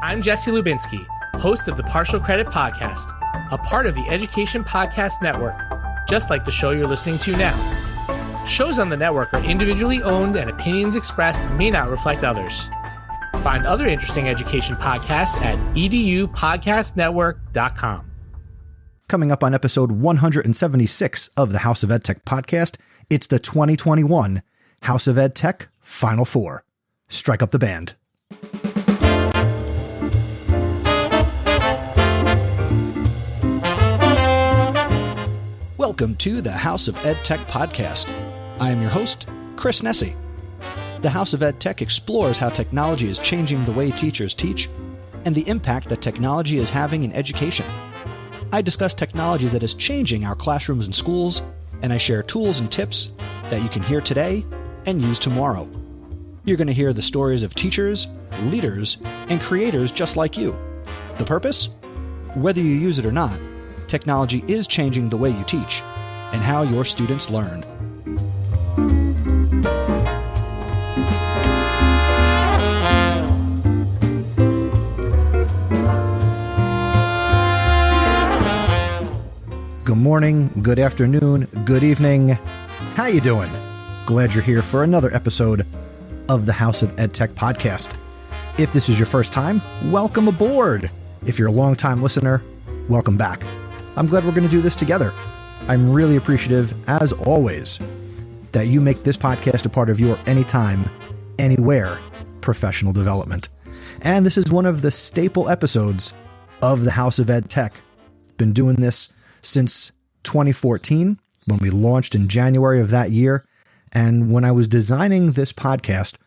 I'm Jesse Lubinsky, host of the Partial Credit Podcast, a part of the Education Podcast Network, just like the show you're listening to now. Shows on the network are individually owned and opinions expressed may not reflect others. Find other interesting education podcasts at edupodcastnetwork.com. Coming up on episode 176 of the House of EdTech podcast, it's the 2021 House of EdTech Final Four. Strike up the band. Welcome to the House of EdTech podcast. I am your host, Chris Nesi. The House of EdTech explores how technology is changing the way teachers teach and the impact that technology is having in education. I discuss technology that is changing our classrooms and schools, and I share tools and tips that you can hear today and use tomorrow. You're going to hear the stories of teachers, leaders, and creators just like you. The purpose? Whether you use it or not, technology is changing the way you teach and how your students learn. Good morning, good afternoon, good evening. How you doing? Glad you're here for another episode of the House of EdTech podcast. If this is your first time, welcome aboard. If you're a long-time listener, welcome back. I'm glad we're going to do this together. I'm really appreciative, as always, that you make this podcast a part of your anytime, anywhere professional development. And this is one of the staple episodes of the House of EdTech. Been doing this since 2014, when we launched in January of that year. And when I was designing this podcast,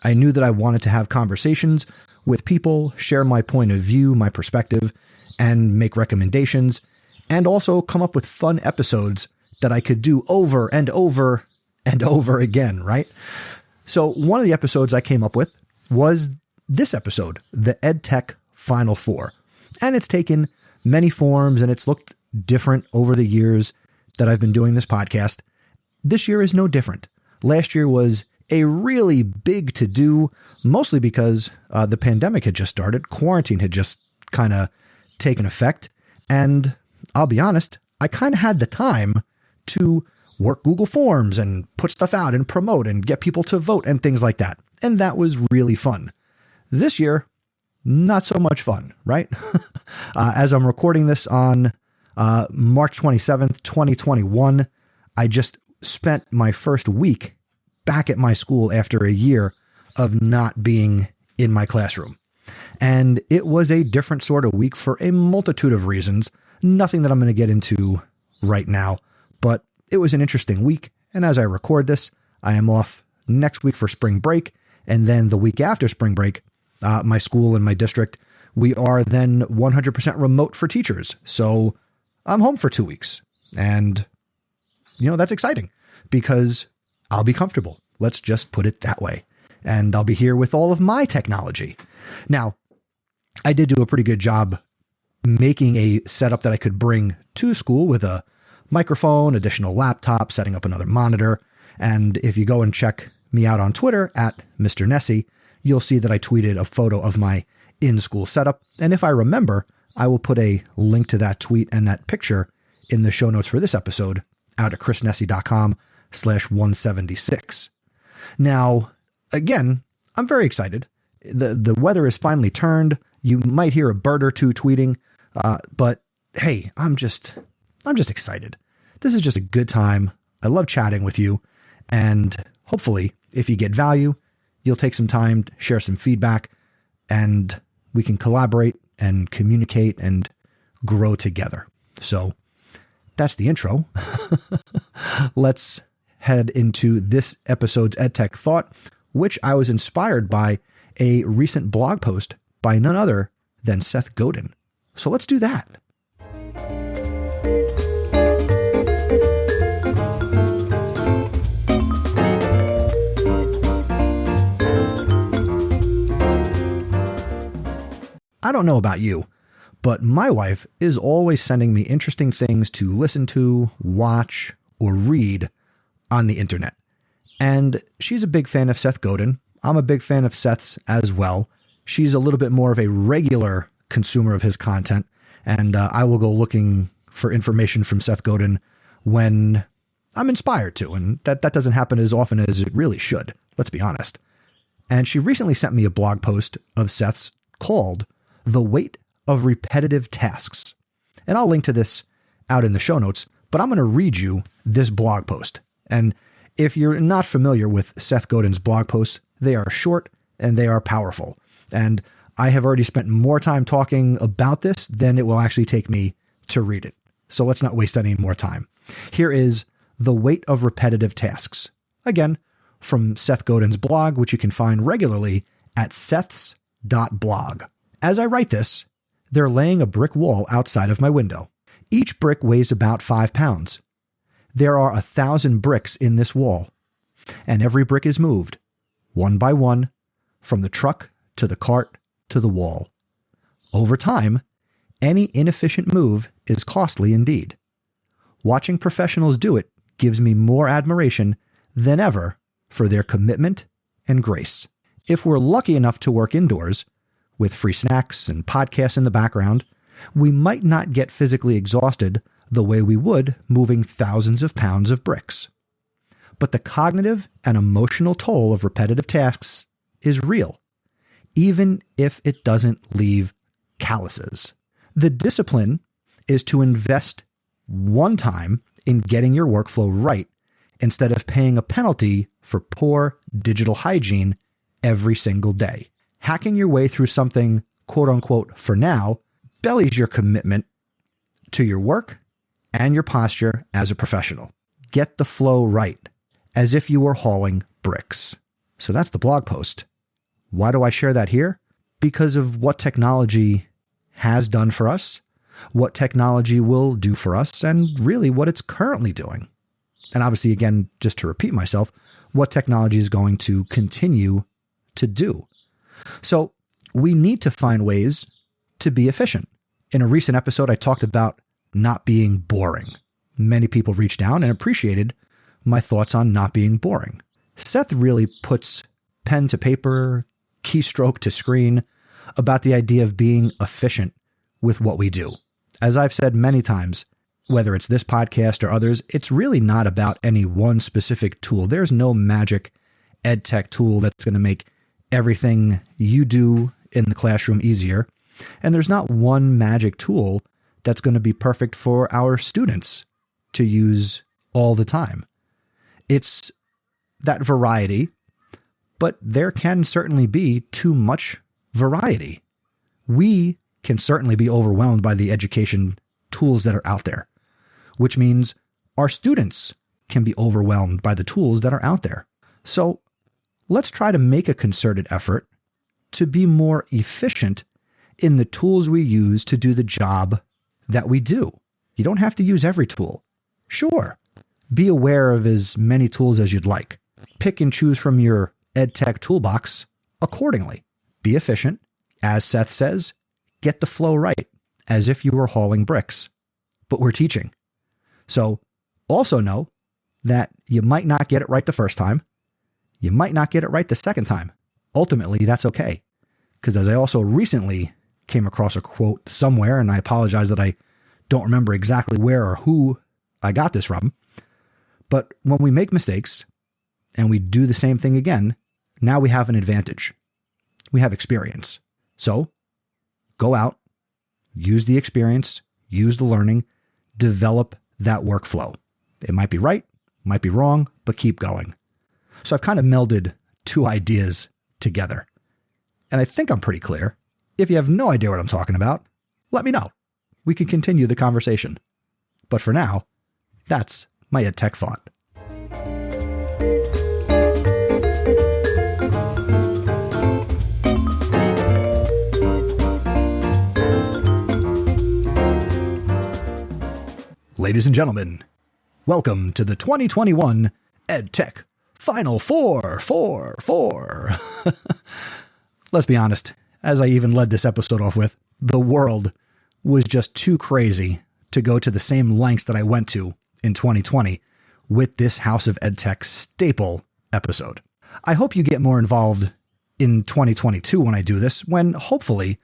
I knew that I wanted to have conversations with people, share my point of view, my perspective, and make recommendations, and also come up with fun episodes that I could do over and over and over again, right? So one of the episodes I came up with was this episode, the EdTech Final Four. And it's taken many forms and it's looked different over the years that I've been doing this podcast. This year is no different. Last year was a really big to-do, mostly because the pandemic had just started. Quarantine had just kind of taken effect. And I'll be honest, I kind of had the time to work Google Forms and put stuff out and promote and get people to vote and things like that. And that was really fun. This year, not so much fun, right? As I'm recording this on March 27th, 2021, I just spent my first week back at my school after a year of not being in my classroom. And it was a different sort of week for a multitude of reasons. Nothing that I'm going to get into right now, but it was an interesting week. And as I record this, I am off next week for spring break. And then the week after spring break, my school and my district, we are then 100% remote for teachers. So I'm home for 2 weeks. And, that's exciting because I'll be comfortable. Let's just put it that way. And I'll be here with all of my technology. Now, I did do a pretty good job making a setup that I could bring to school with a microphone, additional laptop, setting up another monitor. And if you go and check me out on Twitter at Mr. Nesi, you'll see that I tweeted a photo of my in-school setup. And if I remember, I will put a link to that tweet and that picture in the show notes for this episode out at chrisnesi.com/176. Now, again, I'm very excited. The weather is finally turned. You might hear a bird or two tweeting, but hey, I'm just excited. This is just a good time. I love chatting with you, and hopefully, if you get value, you'll take some time to share some feedback, and we can collaborate and communicate and grow together. So that's the intro. Let's head into this episode's EdTech Thought, which I was inspired by a recent blog post by none other than Seth Godin. So let's do that. I don't know about you, but my wife is always sending me interesting things to listen to, watch, or read on the internet. And she's a big fan of Seth Godin. I'm a big fan of Seth's as well. She's a little bit more of a regular consumer of his content, and I will go looking for information from Seth Godin when I'm inspired to, and that doesn't happen as often as it really should, let's be honest. And she recently sent me a blog post of Seth's called The Weight of Repetitive Tasks. And I'll link to this out in the show notes, but I'm going to read you this blog post. And if you're not familiar with Seth Godin's blog posts, they are short and they are powerful. And I have already spent more time talking about this than it will actually take me to read it. So let's not waste any more time. Here is The Weight of Repetitive Tasks. Again, from Seth Godin's blog, which you can find regularly at seths.blog. As I write this, they're laying a brick wall outside of my window. Each brick weighs about 5 pounds. There are 1,000 bricks in this wall, and every brick is moved, one by one, from the truck to the cart to the wall. Over time, any inefficient move is costly indeed. Watching professionals do it gives me more admiration than ever for their commitment and grace. If we're lucky enough to work indoors, with free snacks and podcasts in the background, we might not get physically exhausted the way we would moving thousands of pounds of bricks. But the cognitive and emotional toll of repetitive tasks is real, even if it doesn't leave calluses. The discipline is to invest one time in getting your workflow right instead of paying a penalty for poor digital hygiene every single day. Hacking your way through something, quote unquote, for now, bellies your commitment to your work and your posture as a professional. Get the flow right, as if you were hauling bricks. So that's the blog post. Why do I share that here? Because of what technology has done for us, what technology will do for us, and really what it's currently doing. And obviously, again, just to repeat myself, what technology is going to continue to do. So we need to find ways to be efficient. In a recent episode, I talked about not being boring. Many people reached down and appreciated my thoughts on not being boring. Seth really puts pen to paper, keystroke to screen about the idea of being efficient with what we do. As I've said many times, whether it's this podcast or others, it's really not about any one specific tool. There's no magic EdTech tool that's going to make everything you do in the classroom easier. And there's not one magic tool that's going to be perfect for our students to use all the time. It's that variety, but there can certainly be too much variety. We can certainly be overwhelmed by the education tools that are out there, which means our students can be overwhelmed by the tools that are out there. So let's try to make a concerted effort to be more efficient in the tools we use to do the job that we do. You don't have to use every tool. Sure, be aware of as many tools as you'd like. Pick and choose from your EdTech toolbox accordingly. Be efficient. As Seth says, get the flow right, as if you were hauling bricks. But we're teaching. So also know that you might not get it right the first time. You might not get it right the second time. Ultimately, that's okay. Because as I also recently came across a quote somewhere, and I apologize that I don't remember exactly where or who I got this from, but when we make mistakes and we do the same thing again, now we have an advantage. We have experience. So go out, use the experience, use the learning, develop that workflow. It might be right, might be wrong, but keep going. So I've kind of melded two ideas together. And I think I'm pretty clear. If you have no idea what I'm talking about, let me know. We can continue the conversation. But for now, that's my EdTech thought. Ladies and gentlemen, welcome to the 2021 EdTech Final Four. Let's be honest, as I even led this episode off with, the world was just too crazy to go to the same lengths that I went to in 2020 with this House of EdTech staple episode. I hope you get more involved in 2022 when I do this, when hopefully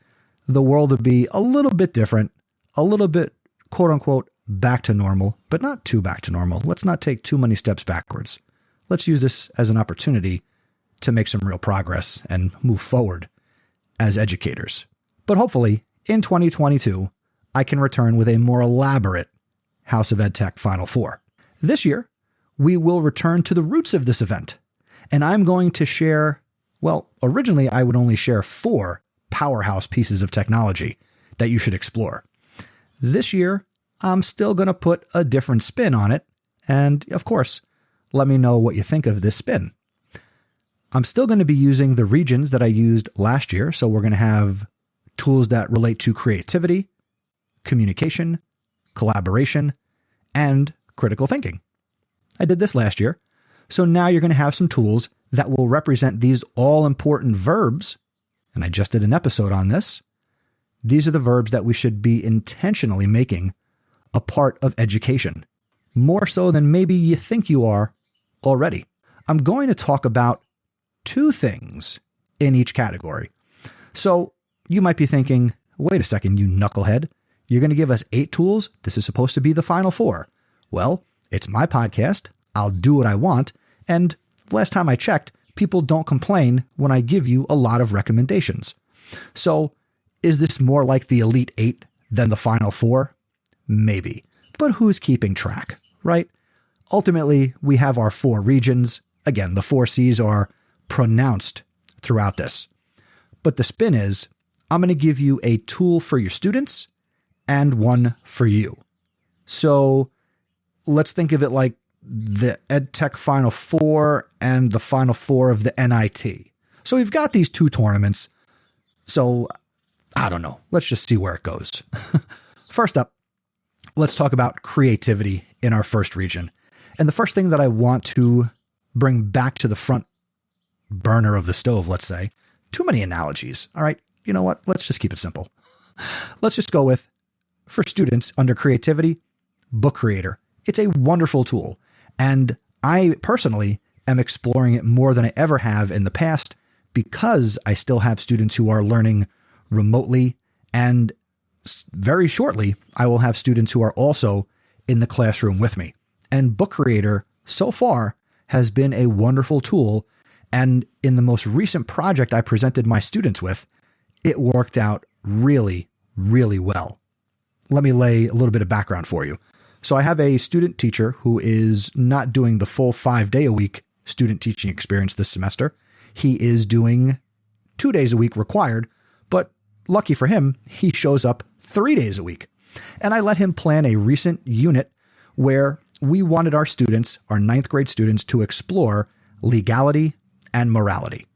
the world will be a little bit different, a little bit, quote unquote, back to normal, but not too back to normal. Let's not take too many steps backwards. Let's use this as an opportunity to make some real progress and move forward as educators. But hopefully in 2022, I can return with a more elaborate House of EdTech Final Four. This year, we will return to the roots of this event, and I'm going to share, well, originally I would only share 4 powerhouse pieces of technology that you should explore. This year, I'm still going to put a different spin on it, and of course, let me know what you think of this spin. I'm still going to be using the regions that I used last year, so we're going to have tools that relate to creativity, communication, collaboration, and critical thinking. I did this last year, so now you're going to have some tools that will represent these all-important verbs, and I just did an episode on this. These are the verbs that we should be intentionally making a part of education, more so than maybe you think you are already. I'm going to talk about 2 things in each category. So you might be thinking, wait a second, you knucklehead. You're going to give us 8 tools? This is supposed to be the final 4. Well, it's my podcast. I'll do what I want. And last time I checked, people don't complain when I give you a lot of recommendations. So is this more like the Elite 8 than the Final 4? Maybe. But who's keeping track, right? Ultimately, we have our 4 regions. Again, the 4 C's are pronounced throughout this. But the spin is, I'm going to give you a tool for your students and one for you. So let's think of it like the EdTech Final Four and the Final Four of the NIT. So we've got these 2 tournaments. So I don't know. Let's just see where it goes. First up, let's talk about creativity in our first region. And the first thing that I want to bring back to the front burner of the stove, let's say, too many analogies. All right. You know what? Let's just keep it simple. Let's just go with, for students under creativity, Book Creator. It's a wonderful tool. And I personally am exploring it more than I ever have in the past because I still have students who are learning remotely. And very shortly, I will have students who are also in the classroom with me. And Book Creator, so far, has been a wonderful tool. And in the most recent project I presented my students with, it worked out really, really well. Let me lay a little bit of background for you. So I have a student teacher who is not doing the full 5-day-a-week student teaching experience this semester. He is doing 2 days a week required, but lucky for him, he shows up 3 days a week. And I let him plan a recent unit where we wanted our students, our 9th grade students, to explore legality and morality.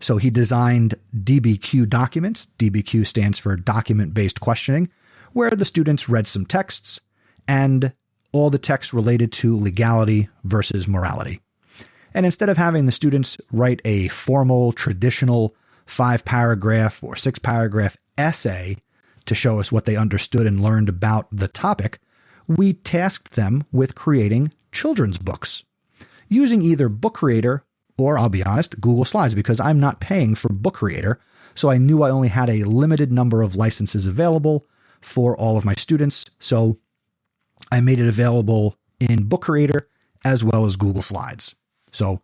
So he designed DBQ documents. DBQ stands for document-based questioning, where the students read some texts and all the text related to legality versus morality. And instead of having the students write a formal, traditional 5-paragraph or 6-paragraph essay to show us what they understood and learned about the topic, we tasked them with creating children's books using either Book Creator or, I'll be honest, Google Slides, because I'm not paying for Book Creator. So I knew I only had a limited number of licenses available for all of my students. So I made it available in Book Creator as well as Google Slides. So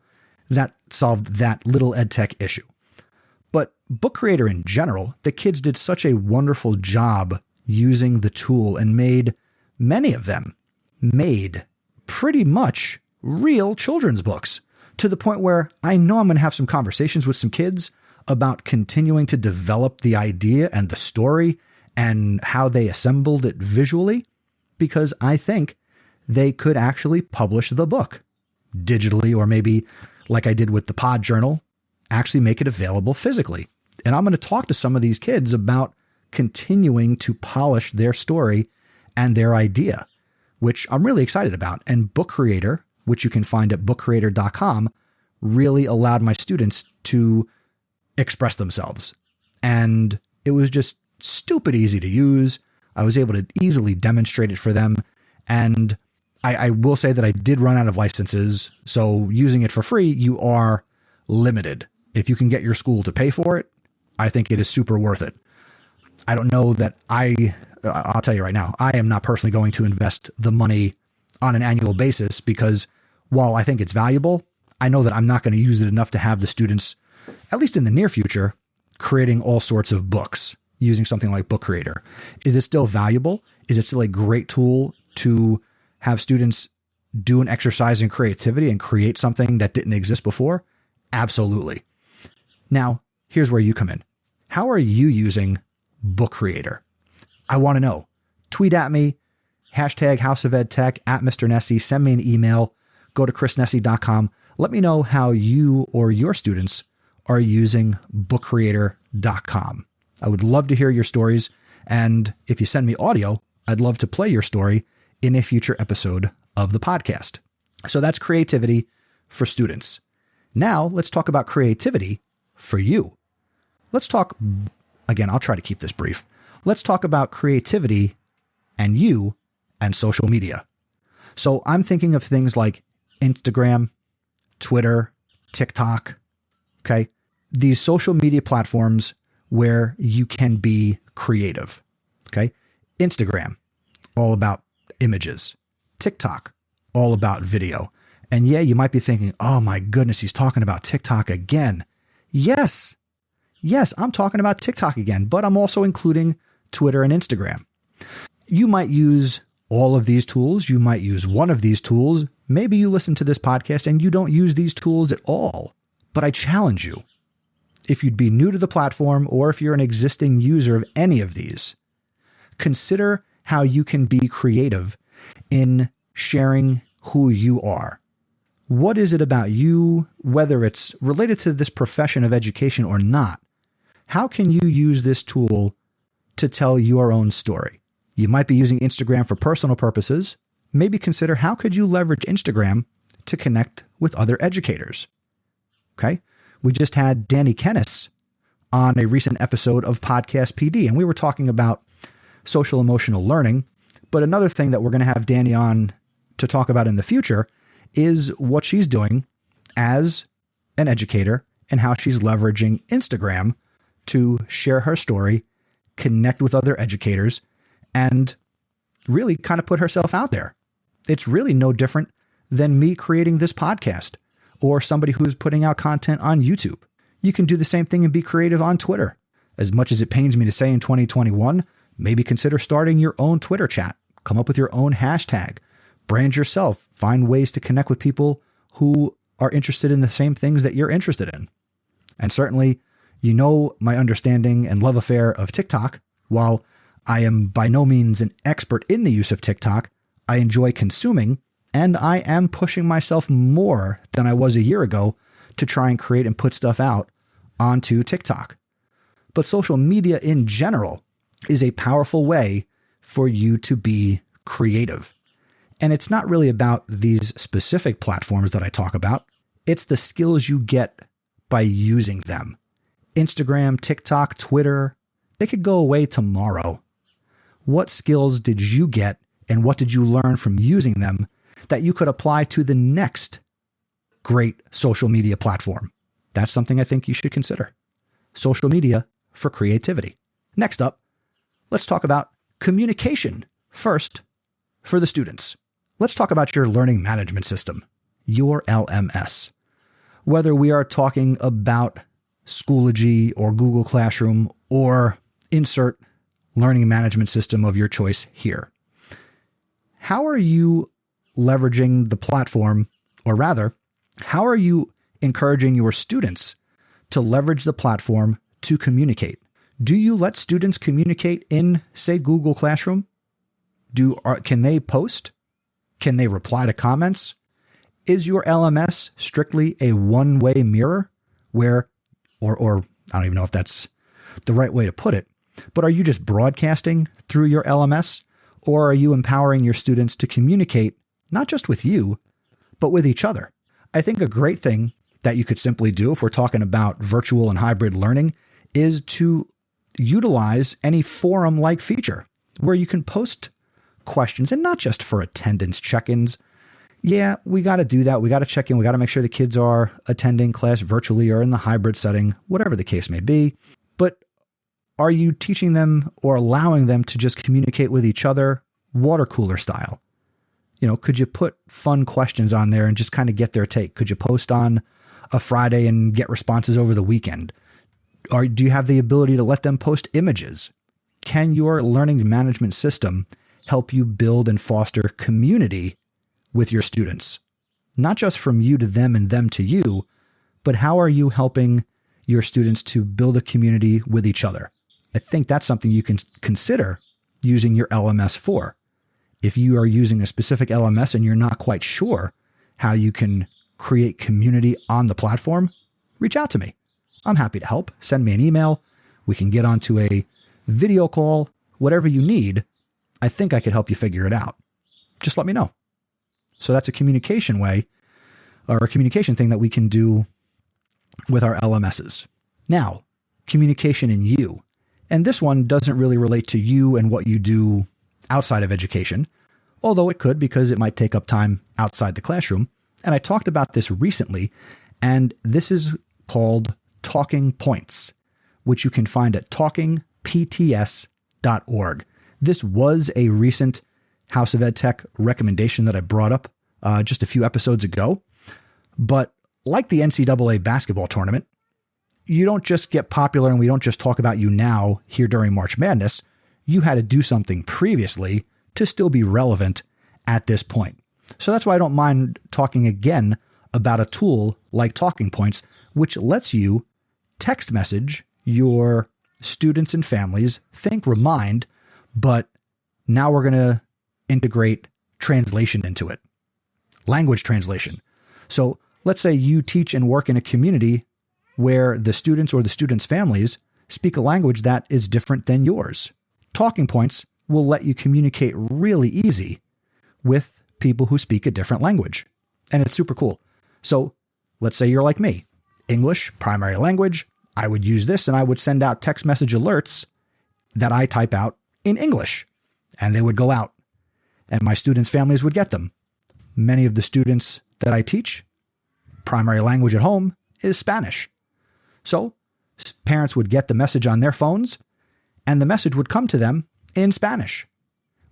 that solved that little EdTech issue. But Book Creator in general, the kids did such a wonderful job using the tool and many of them made pretty much real children's books, to the point where I know I'm going to have some conversations with some kids about continuing to develop the idea and the story and how they assembled it visually, because I think they could actually publish the book digitally, or maybe like I did with the Pod Journal, actually make it available physically. And I'm going to talk to some of these kids about continuing to polish their story and their idea, which I'm really excited about. And Book Creator, which you can find at bookcreator.com, really allowed my students to express themselves. And it was just stupid easy to use. I was able to easily demonstrate it for them. And I will say that I did run out of licenses. So using it for free, you are limited. If you can get your school to pay for it, I think it is super worth it. I don't know that I'll tell you right now, I am not personally going to invest the money on an annual basis because while I think it's valuable, I know that I'm not going to use it enough to have the students, at least in the near future, creating all sorts of books using something like Book Creator. Is it still valuable? Is it still a great tool to have students do an exercise in creativity and create something that didn't exist before? Absolutely. Now, here's where you come in. How are you using Book Creator? I want to know. Tweet at me, hashtag House of EdTech, at Mr. Nesi, send me an email, go to chrisnesi.com. Let me know how you or your students are using bookcreator.com. I would love to hear your stories. And if you send me audio, I'd love to play your story in a future episode of the podcast. So that's creativity for students. Now let's talk about creativity for you. Let's talk, again, I'll try to keep this brief. Let's talk about creativity and you and social media. So I'm thinking of things like Instagram, Twitter, TikTok, okay? These social media platforms where you can be creative, okay? Instagram, all about images. TikTok, all about video. And yeah, you might be thinking, oh my goodness, he's talking about TikTok again. Yes, I'm talking about TikTok again, but I'm also including Twitter and Instagram. You might use all of these tools. You might use one of these tools. Maybe you listen to this podcast and you don't use these tools at all. But I challenge you, if you'd be new to the platform or if you're an existing user of any of these, consider how you can be creative in sharing who you are. What is it about you, whether it's related to this profession of education or not? How can you use this tool to tell your own story? You might be using Instagram for personal purposes. Maybe consider how could you leverage Instagram to connect with other educators? Okay. We just had Danny Kennis on a recent episode of Podcast PD, and we were talking about social emotional learning. But another thing that we're going to have Danny on to talk about in the future is what she's doing as an educator and how she's leveraging Instagram to share her story, connect with other educators, and really kind of put herself out there. It's really no different than me creating this podcast or somebody who's putting out content on YouTube. You can do the same thing and be creative on Twitter. As much as it pains me to say in 2021, maybe consider starting your own Twitter chat. Come up with your own hashtag. Brand yourself. Find ways to connect with people who are interested in the same things that you're interested in. And certainly, you know my understanding and love affair of TikTok. While I am by no means an expert in the use of TikTok, I enjoy consuming, and I am pushing myself more than I was a year ago to try and create and put stuff out onto TikTok. But social media in general is a powerful way for you to be creative. And it's not really about these specific platforms that I talk about. It's the skills you get by using them. Instagram, TikTok, Twitter, they could go away tomorrow. What skills did you get and what did you learn from using them that you could apply to the next great social media platform? That's something I think you should consider. Social media for creativity. Next up, let's talk about communication first for the students. Let's talk about your learning management system, your LMS. Whether we are talking about Schoology or Google Classroom or insert learning management system of your choice here. How are you leveraging the platform, or rather, how are you encouraging your students to leverage the platform to communicate? Do you let students communicate in, say, Google Classroom? Can they post? Can they reply to comments? Is your LMS strictly a one-way mirror where, or I don't even know if that's the right way to put it, but are you just broadcasting through your LMS, or are you empowering your students to communicate not just with you, but with each other? I think a great thing that you could simply do if we're talking about virtual and hybrid learning is to utilize any forum-like feature where you can post questions, and not just for attendance check-ins. Yeah, we got to do that. We got to check in. We got to make sure the kids are attending class virtually or in the hybrid setting, whatever the case may be. But are you teaching them or allowing them to just communicate with each other water cooler style? Could you put fun questions on there and just kind of get their take? Could you post on a Friday and get responses over the weekend? Or do you have the ability to let them post images? Can your learning management system help you build and foster community with your students? Not just from you to them and them to you, but how are you helping your students to build a community with each other? I think that's something you can consider using your LMS for. If you are using a specific LMS and you're not quite sure how you can create community on the platform, reach out to me. I'm happy to help. Send me an email. We can get onto a video call, whatever you need. I think I could help you figure it out. Just let me know. So that's a communication way or a communication thing that we can do with our LMSs. Now, communication in you. And this one doesn't really relate to you and what you do outside of education, although it could because it might take up time outside the classroom. And I talked about this recently, and this is called Talking Points, which you can find at talkingpts.org. This was a recent House of EdTech recommendation that I brought up just a few episodes ago. But like the NCAA basketball tournament, you don't just get popular and we don't just talk about you now here during March Madness. You had to do something previously to still be relevant at this point. So that's why I don't mind talking again about a tool like Talking Points, which lets you text message your students and families, think remind, but now we're going to integrate translation into it, language translation. So let's say you teach and work in a community where the students or the students' families speak a language that is different than yours. Talking Points will let you communicate really easy with people who speak a different language. And it's super cool. So let's say you're like me, English, primary language. I would use this and I would send out text message alerts that I type out in English, and they would go out and my students' families would get them. Many of the students that I teach, primary language at home is Spanish. So parents would get the message on their phones and the message would come to them in Spanish.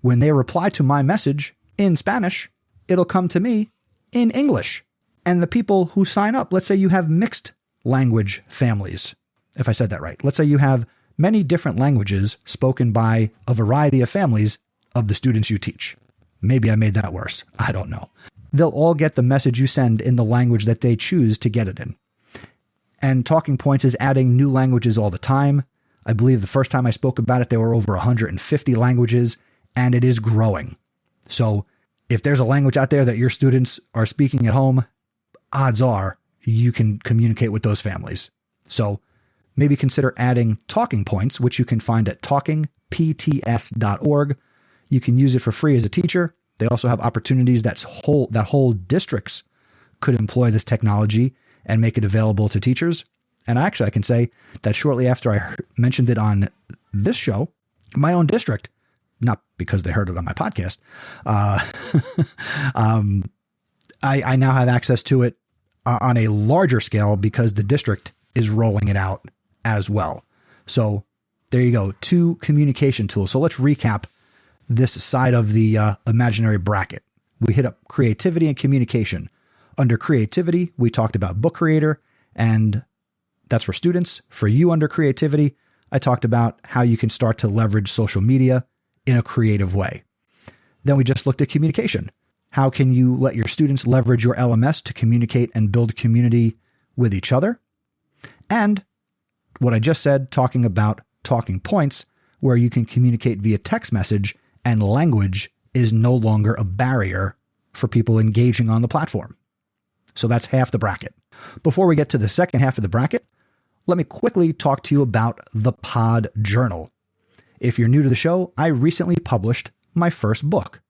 When they reply to my message in Spanish, it'll come to me in English. And the people who sign up, let's say you have mixed language families, if I said that right. Let's say you have many different languages spoken by a variety of families of the students you teach. Maybe I made that worse. I don't know. They'll all get the message you send in the language that they choose to get it in. And Talking Points is adding new languages all the time. I believe the first time I spoke about it, there were over 150 languages, and it is growing. So if there's a language out there that your students are speaking at home, odds are you can communicate with those families. So maybe consider adding Talking Points, which you can find at talkingpts.org. You can use it for free as a teacher. They also have opportunities that whole districts could employ this technology and make it available to teachers. And actually, I can say that shortly after I mentioned it on this show, my own district, not because they heard it on my podcast, I now have access to it on a larger scale because the district is rolling it out as well. So there you go, 2 communication tools. So let's recap this side of the imaginary bracket. We hit up creativity and communication. Under creativity, we talked about Book Creator, and that's for students. For you under creativity, I talked about how you can start to leverage social media in a creative way. Then we just looked at communication. How can you let your students leverage your LMS to communicate and build community with each other? And what I just said, talking about Talking Points, where you can communicate via text message and language is no longer a barrier for people engaging on the platform. So that's half the bracket. Before we get to the second half of the bracket, let me quickly talk to you about the Pod Journal. If you're new to the show, I recently published my first book.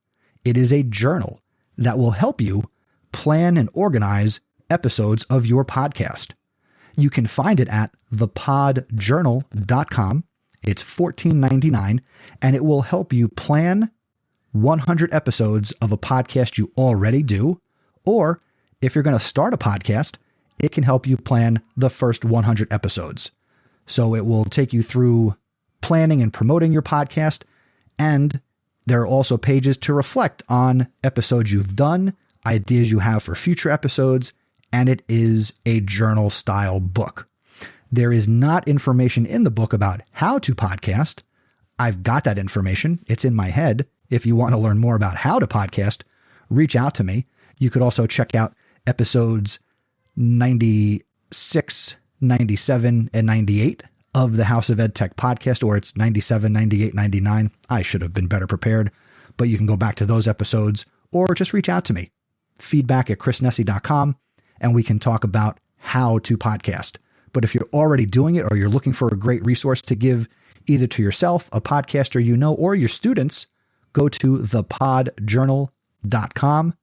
It is a journal that will help you plan and organize episodes of your podcast. You can find it at thepodjournal.com. It's $14.99, and it will help you plan 100 episodes of a podcast you already do, Or if you're going to start a podcast, it can help you plan the first 100 episodes. So it will take you through planning and promoting your podcast. And there are also pages to reflect on episodes you've done, ideas you have for future episodes, and it is a journal style book. There is not information in the book about how to podcast. I've got that information. It's in my head. If you want to learn more about how to podcast, reach out to me. You could also check out episodes 96, 97, and 98 of the House of EdTech podcast, or it's 97, 98, 99. I should have been better prepared, but you can go back to those episodes or just reach out to me. feedback@chrisnessy.com, and we can talk about how to podcast. But if you're already doing it or you're looking for a great resource to give either to yourself, a podcaster you know, or your students, go to thepodjournal.com.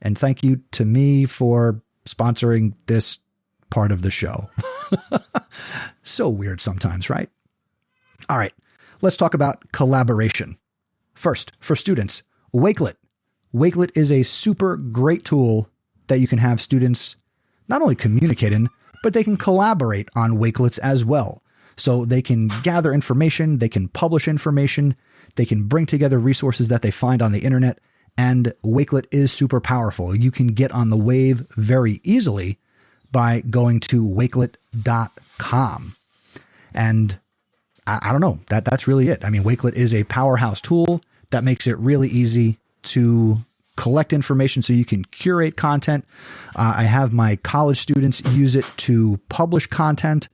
And thank you to me for sponsoring this part of the show. So weird sometimes, right? All right, let's talk about collaboration. First, for students, Wakelet. Wakelet is a super great tool that you can have students not only communicate in, but they can collaborate on Wakelets as well. So they can gather information, they can publish information, they can bring together resources that they find on the internet, and Wakelet is super powerful. You can get on the wave very easily by going to Wakelet.com. And I don't know, that's really it. I mean, Wakelet is a powerhouse tool that makes it really easy to collect information so you can curate content. I have my college students use it to publish content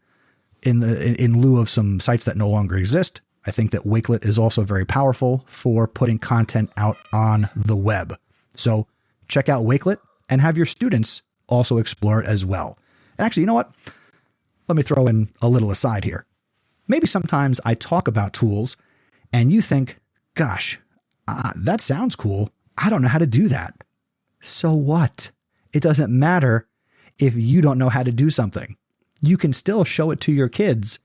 in lieu of some sites that no longer exist. I think that Wakelet is also very powerful for putting content out on the web. So check out Wakelet and have your students also explore it as well. And actually, you know what? Let me throw in a little aside here. Maybe sometimes I talk about tools and you think, gosh, that sounds cool. I don't know how to do that. So what? It doesn't matter if you don't know how to do something. You can still show it to your kids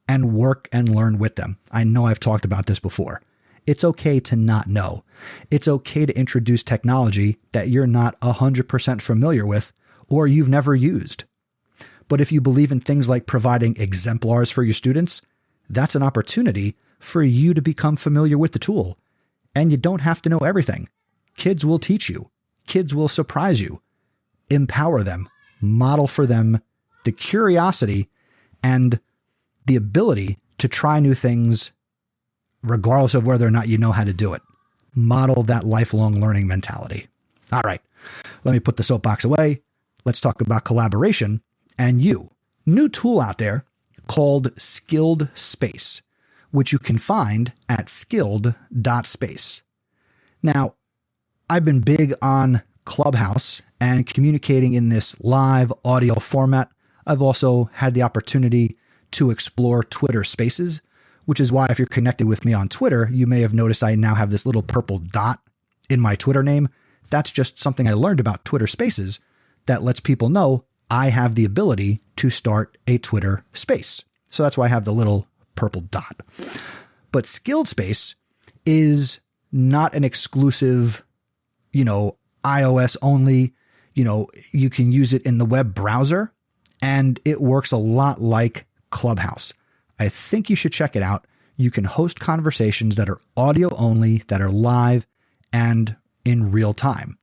and work and learn with them. I know I've talked about this before. It's okay to not know. It's okay to introduce technology that you're not 100% familiar with or you've never used. But if you believe in things like providing exemplars for your students, that's an opportunity for you to become familiar with the tool. And you don't have to know everything. Kids will teach you. Kids will surprise you. Empower them. Model for them the curiosity and the ability to try new things regardless of whether or not you know how to do it. Model that lifelong learning mentality. All right, let me put the soapbox away. Let's talk about collaboration and you. New tool out there called Skilled Space, which you can find at skilled.space. Now, I've been big on Clubhouse and communicating in this live audio format. I've also had the opportunity to explore Twitter Spaces, which is why if you're connected with me on Twitter, you may have noticed I now have this little purple dot in my Twitter name. That's just something I learned about Twitter Spaces that lets people know I have the ability to start a Twitter space. So that's why I have the little purple dot. But Skilled Space is not an exclusive, iOS only. You can use it in the web browser and it works a lot like Clubhouse. I think you should check it out. You can host conversations that are audio only, that are live and in real time.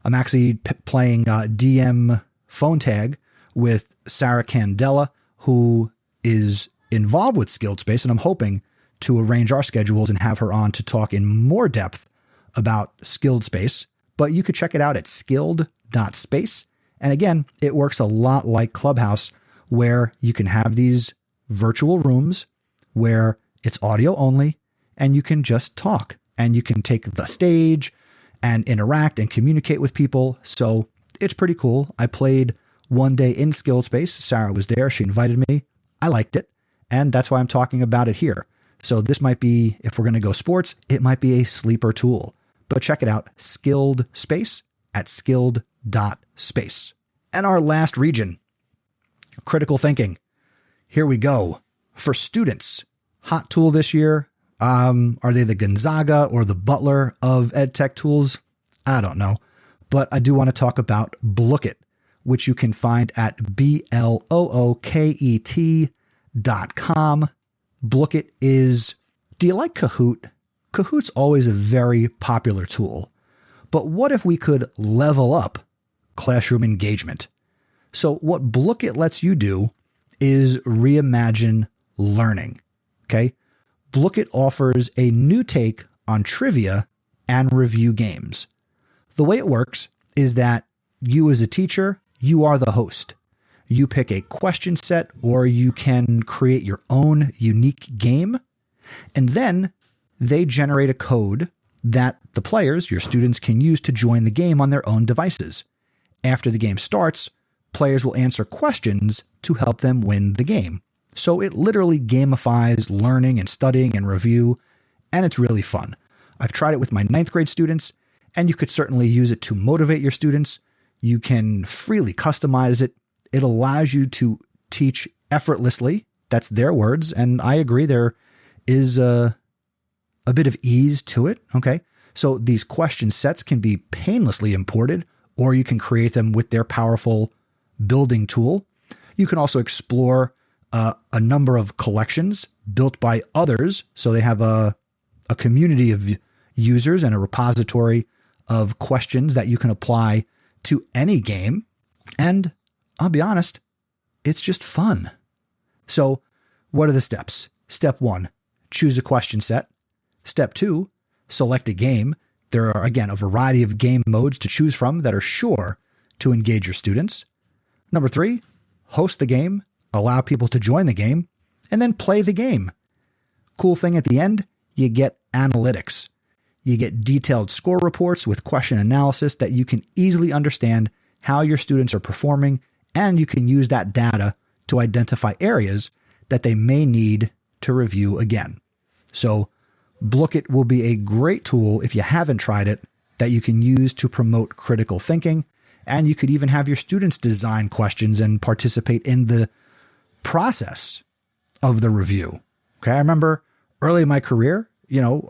I'm actually playing DM phone tag with Sarah Candela, who is involved with Skilled Space, and I'm hoping to arrange our schedules and have her on to talk in more depth about Skilled Space. But you could check it out at skilled.space. And again, it works a lot like Clubhouse, where you can have these virtual rooms where it's audio only and you can just talk and you can take the stage and interact and communicate with people. So it's pretty cool. I played one day in Skilled Space. Sarah was there. She invited me. I liked it. And that's why I'm talking about it here. So this might be, if we're going to go sports, it might be a sleeper tool. But check it out, Skilled Space at skilled.space. And our last region, critical thinking. Here we go. For students, hot tool this year. Are they the Gonzaga or the Butler of EdTech tools? I don't know. but I do want to talk about Blooket, which you can find at BLOOKET.com. Blooket is, do you like Kahoot? Kahoot's always a very popular tool, but what if we could level up classroom engagement? So what Blooket lets you do is reimagine learning, okay? Blooket offers a new take on trivia and review games. The way it works is that you as a teacher, you are the host. You pick a question set, or you can create your own unique game, and then they generate a code that the players, your students, can use to join the game on their own devices. After the game starts, players will answer questions to help them win the game. So it literally gamifies learning and studying and review, and it's really fun. I've tried it with my 9th grade students, and you could certainly use it to motivate your students. You can freely customize it. It allows you to teach effortlessly. That's their words, and I agree there is a bit of ease to it, okay? So these question sets can be painlessly imported, or you can create them with their powerful building tool. You can also explore a number of collections built by others. So they have a community of users and a repository of questions that you can apply to any game. And I'll be honest, it's just fun. So what are the steps? Step 1, choose a question set. Step 2, select a game. There are, again, a variety of game modes to choose from that are sure to engage your students. Number 3, host the game, allow people to join the game, and then play the game. Cool thing at the end, you get analytics. You get detailed score reports with question analysis that you can easily understand how your students are performing, and you can use that data to identify areas that they may need to review again. So Blooket will be a great tool, if you haven't tried it, that you can use to promote critical thinking. And you could even have your students design questions and participate in the process of the review. Okay, I remember early in my career,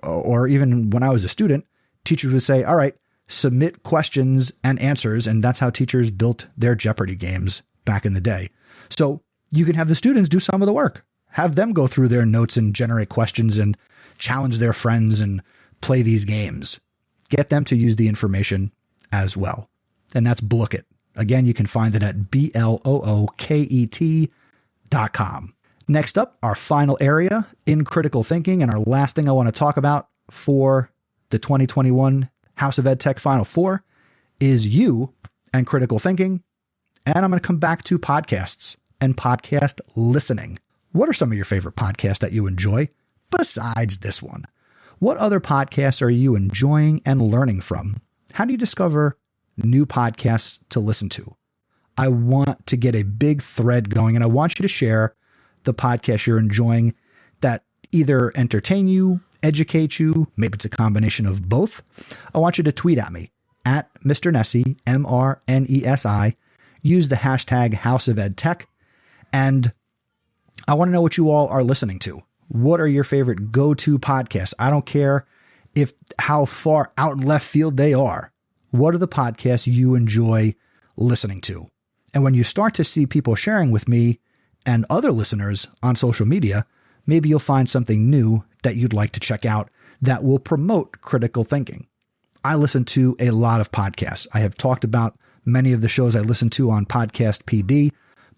or even when I was a student, teachers would say, all right, submit questions and answers. And that's how teachers built their Jeopardy games back in the day. So you can have the students do some of the work, have them go through their notes and generate questions and challenge their friends and play these games. Get them to use the information as well. And that's Blooket. Again, you can find it at BLOOKET.com. Next up, our final area in critical thinking, and our last thing I want to talk about for the 2021 House of EdTech Final Four is you and critical thinking. And I'm going to come back to podcasts and podcast listening. What are some of your favorite podcasts that you enjoy besides this one? What other podcasts are you enjoying and learning from? How do you discover new podcasts to listen to? I want to get a big thread going, and I want you to share the podcast you're enjoying that either entertain you, educate you, maybe it's a combination of both. I want you to tweet at me at Mr. Nesi, MRNESI. Use the hashtag House of EdTech, and I want to know what you all are listening to. What are your favorite go-to podcasts? I don't care how far out in left field they are. What are the podcasts you enjoy listening to? And when you start to see people sharing with me and other listeners on social media, maybe you'll find something new that you'd like to check out that will promote critical thinking. I listen to a lot of podcasts. I have talked about many of the shows I listen to on Podcast PD,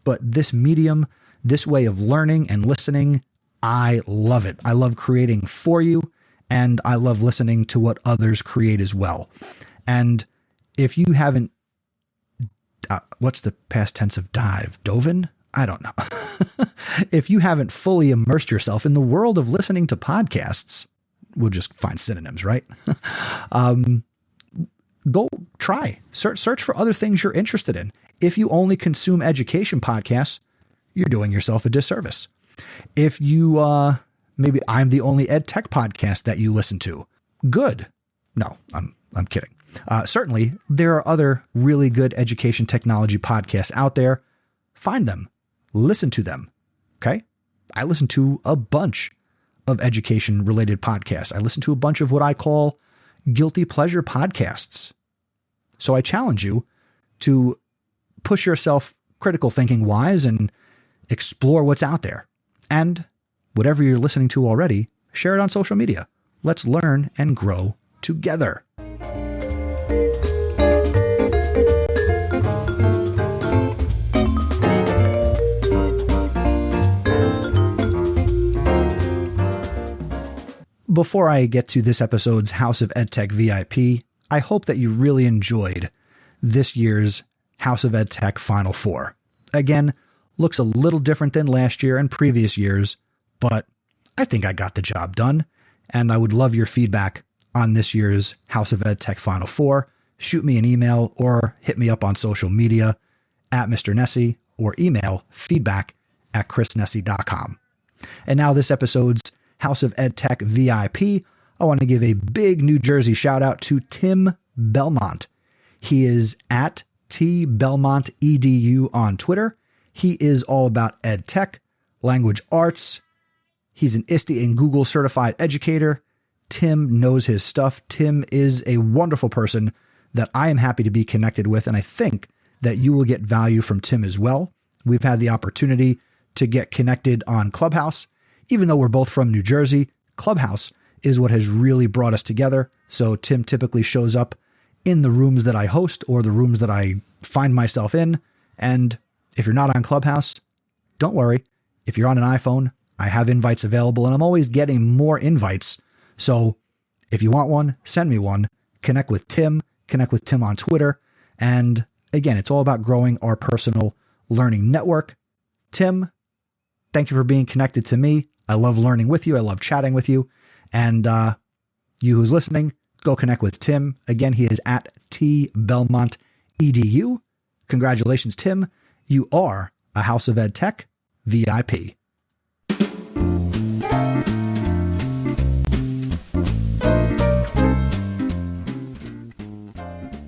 but this medium, this way of learning and listening, I love it. I love creating for you, and I love listening to what others create as well. And if you haven't, what's the past tense of dive? Dove in? I don't know. If you haven't fully immersed yourself in the world of listening to podcasts, we'll just find synonyms, right? Go try, search for other things you're interested in. If you only consume education podcasts, you're doing yourself a disservice. If you, maybe I'm the only EdTech podcast that you listen to, good. No, I'm kidding. Certainly there are other really good education technology podcasts out there. Find them, listen to them. Okay. I listen to a bunch of education related podcasts. I listen to a bunch of what I call guilty pleasure podcasts. So I challenge you to push yourself critical thinking wise and explore what's out there. And whatever you're listening to already, share it on social media. Let's learn and grow together. Before I get to this episode's House of EdTech VIP, I hope that you really enjoyed this year's House of EdTech Final Four. Again, looks a little different than last year and previous years, but I think I got the job done, and I would love your feedback on this year's House of EdTech Final Four. Shoot me an email or hit me up on social media at Mr. Nessie or email feedback@chrisnessie.com. And now this episode's House of EdTech VIP, I want to give a big New Jersey shout out to Tim Belmont. He is at TBelmontEDU on Twitter. He is all about EdTech, language arts. He's an ISTE and Google certified educator. Tim knows his stuff. Tim is a wonderful person that I am happy to be connected with, and I think that you will get value from Tim as well. We've had the opportunity to get connected on Clubhouse. Even though we're both from New Jersey, Clubhouse is what has really brought us together. So Tim typically shows up in the rooms that I host or the rooms that I find myself in. And if you're not on Clubhouse, don't worry. If you're on an iPhone, I have invites available, and I'm always getting more invites. So if you want one, send me one. Connect with Tim on Twitter. And again, it's all about growing our personal learning network. Tim, thank you for being connected to me. I love learning with you. I love chatting with you. And you who's listening, go connect with Tim. Again, he is at TBelmontEDU. Congratulations, Tim. You are a House of EdTech VIP.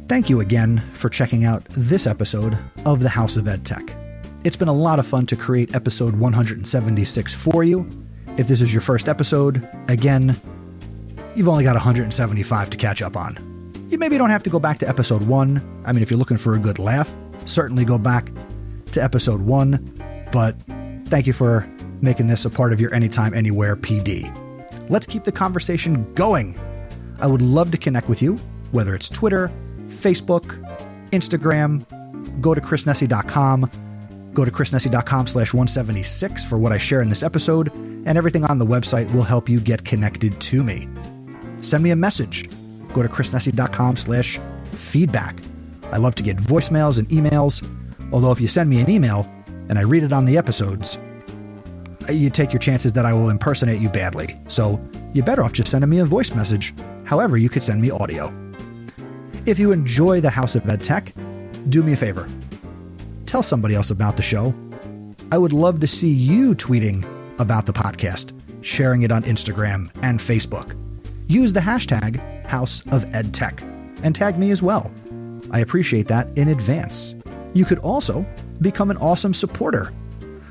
Thank you again for checking out this episode of the House of EdTech. It's been a lot of fun to create episode 176 for you. If this is your first episode, again, you've only got 175 to catch up on. You maybe don't have to go back to episode 1. I mean, if you're looking for a good laugh, certainly go back to episode 1. But thank you for making this a part of your Anytime, Anywhere PD. Let's keep the conversation going. I would love to connect with you, whether it's Twitter, Facebook, Instagram. Go to chrisnessie.com. Go to chrisnessie.com/176 for what I share in this episode, and everything on the website will help you get connected to me. Send me a message. Go to chrisnessie.com/feedback. I love to get voicemails and emails, although if you send me an email and I read it on the episodes, you take your chances that I will impersonate you badly. So you're better off just sending me a voice message. However, you could send me audio. If you enjoy the House of EdTech, do me a favor. Tell somebody else about the show. I would love to see you tweeting about the podcast, sharing it on Instagram and Facebook. Use the hashtag House of EdTech and tag me as well. I appreciate that in advance. You could also become an awesome supporter.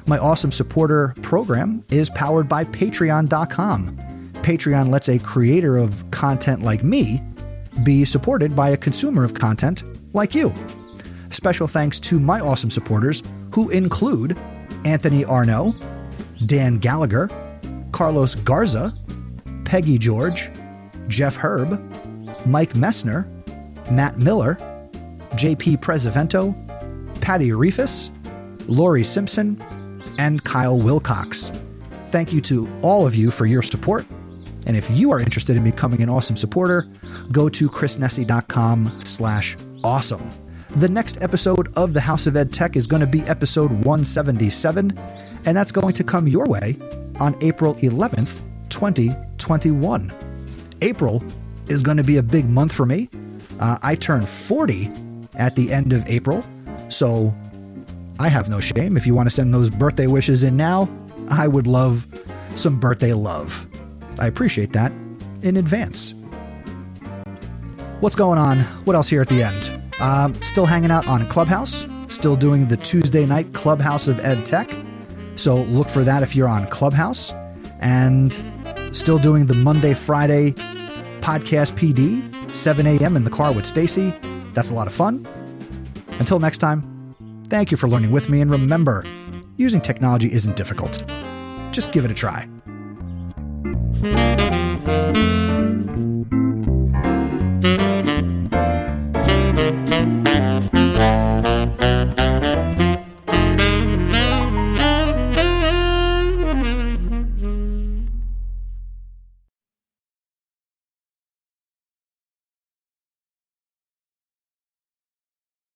My awesome supporter program is powered by Patreon.com. Patreon lets a creator of content like me be supported by a consumer of content like you. Special thanks to my awesome supporters, who include Anthony Arnaud, Dan Gallagher, Carlos Garza, Peggy George, Jeff Herb, Mike Messner, Matt Miller, JP Presevento, Patty Reefus, Lori Simpson, and Kyle Wilcox. Thank you to all of you for your support. And if you are interested in becoming an awesome supporter, go to chrisnessie.com/awesome. The next episode of the House of EdTech is going to be episode 177, and that's going to come your way on April 11th, 2021. April is going to be a big month for me. I turn 40 at the end of April, so I have no shame. If you want to send those birthday wishes in now, I would love some birthday love. I appreciate that in advance. What's going on? What else here at the end? Still hanging out on Clubhouse, still doing the Tuesday night Clubhouse of EdTech. So look for that if you're on Clubhouse. And still doing the Monday, Friday podcast PD, 7 a.m. in the car with Stacy. That's a lot of fun. Until next time, thank you for learning with me, and remember, using technology isn't difficult. Just give it a try.